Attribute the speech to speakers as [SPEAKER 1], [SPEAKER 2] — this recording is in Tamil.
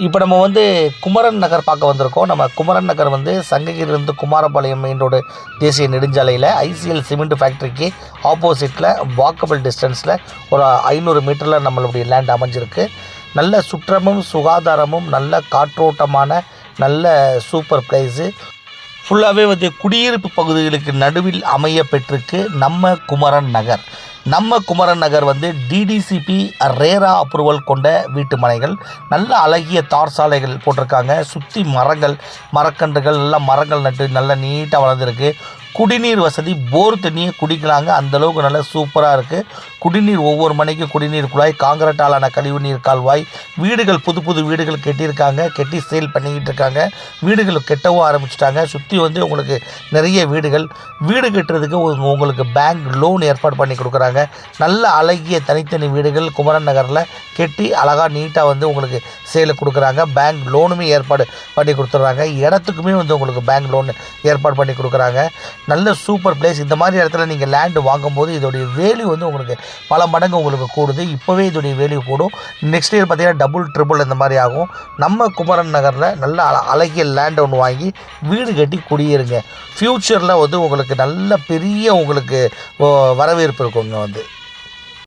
[SPEAKER 1] இப்போ நம்ம வந்து குமரன் நகர் பார்க்க வந்திருக்கோம். நம்ம குமரன் நகர் வந்து சங்ககிரிலேருந்து குமாரபாளையம் மெயின் ரோடு தேசிய நெடுஞ்சாலையில் ஐசிஎல் சிமெண்ட் ஃபேக்ட்ரிக்கு ஆப்போசிட்டில் வாக்கபிள் டிஸ்டன்ஸில் ஒரு 500 மீட்டரில் நம்மளுடைய லேண்ட் அமைஞ்சிருக்கு. நல்ல சுற்றமும் சுகாதாரமும் நல்ல காற்றோட்டமான நல்ல சூப்பர் பிளேஸு. ஃபுல்லாகவே வந்து குடியிருப்பு பகுதிகளுக்கு நடுவில் அமைய பெற்றிருக்கு நம்ம குமரன் நகர். நம்ம குமரன் நகர் வந்து டிடிசிபி ரேரா அப்ரூவல் கொண்ட வீட்டு மனைகள். நல்ல அழகிய தார் சாலைகள் போட்டிருக்காங்க. சுற்றி மரக்கன்றுகள் நல்ல மரங்கள் நட்டு நல்லா நீட்டாக வளர்ந்துருக்கு. குடிநீர் வசதி, போர் தண்ணியை குடிக்கலாங்க, அந்தளவுக்கு நல்லா சூப்பராக இருக்குது. குடிநீர் ஒவ்வொரு மனைக்கும் குடிநீர் குழாய், காங்கிரட்டாலான கழிவுநீர் கால்வாய். வீடுகள் புது வீடுகள் கட்டியிருக்காங்க, கட்டி சேல் பண்ணிக்கிட்டு இருக்காங்க. வீடுகள் கட்டவும் ஆரம்பிச்சிட்டாங்க. சுற்றி வந்து உங்களுக்கு நிறைய வீடு கட்டுறதுக்கு உங்களுக்கு பேங்க் லோன் ஏற்பாடு பண்ணி கொடுக்குறாங்க. நல்ல அழகிய தனித்தனி வீடுகள் குமரன் நகரில் கட்டி அழகாக நீட்டாக வந்து உங்களுக்கு சேலுக்கு கொடுக்குறாங்க. பேங்க் லோனுமே ஏற்பாடு பண்ணி கொடுத்துட்றாங்க. இடத்துக்குமே வந்து உங்களுக்கு பேங்க் லோன் ஏற்பாடு பண்ணி கொடுக்குறாங்க. நல்ல சூப்பர் பிளேஸ். இந்த மாதிரி இடத்துல நீங்கள் லேண்டு வாங்கும்போது இதோடைய வேல்யூ வந்து உங்களுக்கு பல மடங்கு உங்களுக்கு கூடுது. இப்போவே இதோடைய வேல்யூ கூடும். நெக்ஸ்ட் இயர் பார்த்தீங்கன்னா டபுள் ட்ரிபிள் இந்த மாதிரி ஆகும். நம்ம குமரன் நகரில் நல்ல அழகிய லேண்ட் ஒன்று வாங்கி வீடு கட்டி குடியிருங்க. ஃப்யூச்சரில் வந்து உங்களுக்கு நல்ல பெரிய உங்களுக்கு வரவேற்பு இருக்குங்க வந்து.